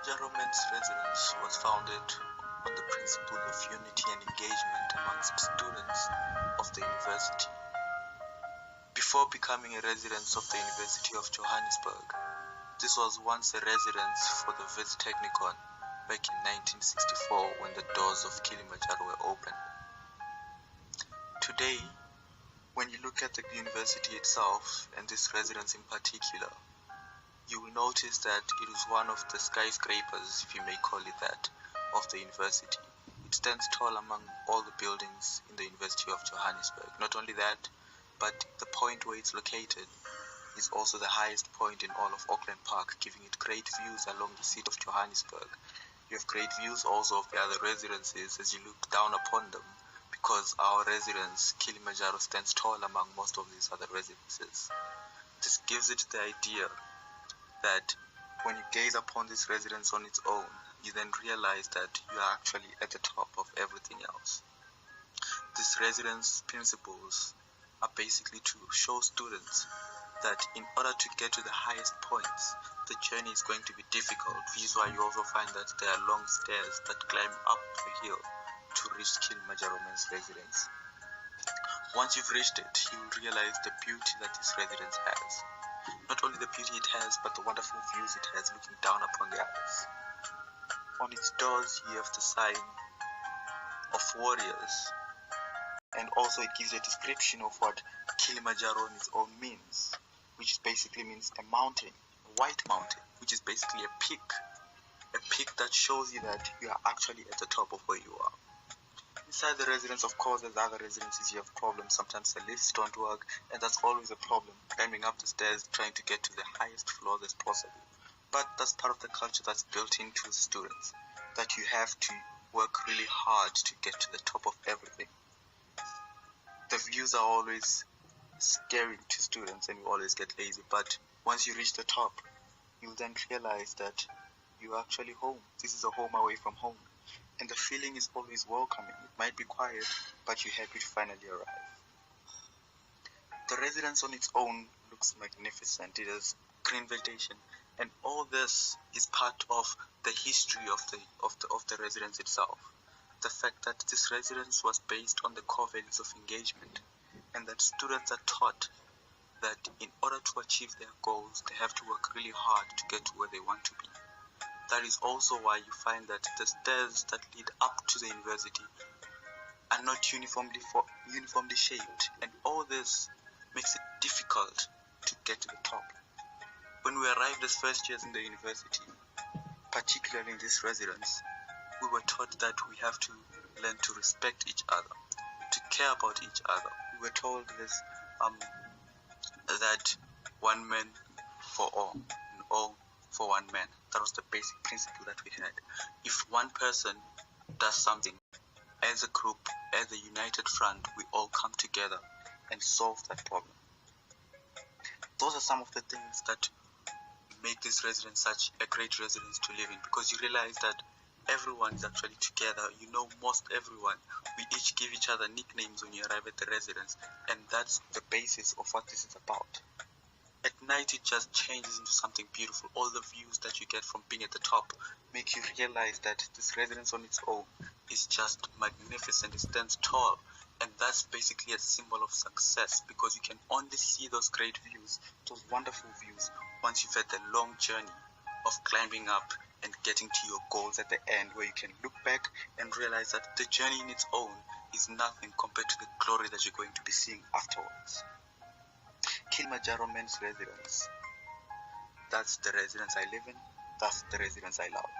Kilimanjaro Men's Residence was founded on the principle of unity and engagement amongst students of the university. Before becoming a residence of the University of Johannesburg, this was once a residence for the Wits Technikon back in 1964 when the doors of Kilimanjaro were opened. Today, when you look at the university itself and this residence in particular, you will notice that it is one of the skyscrapers, if you may call it that, of the university. It stands tall among all the buildings in the University of Johannesburg. Not only that, but the point where it's located is also the highest point in all of Auckland Park, giving it great views along the seat of Johannesburg. You have great views also of the other residences as you look down upon them, because our residence, Kilimanjaro, stands tall among most of these other residences. This gives it the idea that when you gaze upon this residence on its own, you then realize that you are actually at the top of everything else. This residence principles are basically to show students that in order to get to the highest points, the journey is going to be difficult, which is why you also find that there are long stairs that climb up the hill to reach Kilimanjaro Men's Residence. Once you've reached it, you will realize the beauty that this residence has. Not only the beauty it has, but the wonderful views it has looking down upon the others. On its doors, you have the sign of warriors, and also it gives you a description of what Kilimanjaro on its own means, which basically means a mountain, a white mountain, which is basically a peak that shows you that you are actually at the top of where you are. Inside the residence, of course, as other residences, you have problems. Sometimes the lifts don't work, and that's always a problem, climbing up the stairs, trying to get to the highest floors as possible. But that's part of the culture that's built into the students, that you have to work really hard to get to the top of everything. The views are always scary to students, and you always get lazy, but once you reach the top, you'll then realize that you're actually home. This is a home away from home. And the feeling is always welcoming. It might be quiet, but you're happy to finally arrive. The residence on its own looks magnificent. It has green vegetation, and all this is part of the history of the residence itself. The fact that this residence was based on the core values of engagement, and that students are taught that in order to achieve their goals, they have to work really hard to get to where they want to be. That is also why you find that the stairs that lead up to the university are not uniformly shaped, and all this makes it difficult to get to the top. When we arrived as first years in the university, particularly in this residence, we were taught that we have to learn to respect each other, to care about each other. We were told this, that one man for all, and all for one man. That was the basic principle that we had. If one person does something, as a group, as a united front, we all come together and solve that problem. Those are some of the things that make this residence such a great residence to live in, because you realize that everyone is actually together. You know most everyone. We each give each other nicknames when you arrive at the residence, and that's the basis of what this is about. At night, it just changes into something beautiful. All the views that you get from being at the top make you realize that this residence on its own is just magnificent. It stands tall, and that's basically a symbol of success, because you can only see those great views, those wonderful views, once you've had the long journey of climbing up and getting to your goals at the end, where you can look back and realize that the journey in its own is nothing compared to the glory that you're going to be seeing afterwards. Kilimanjaro Men's Residence. That's the residence I live in. That's the residence I love.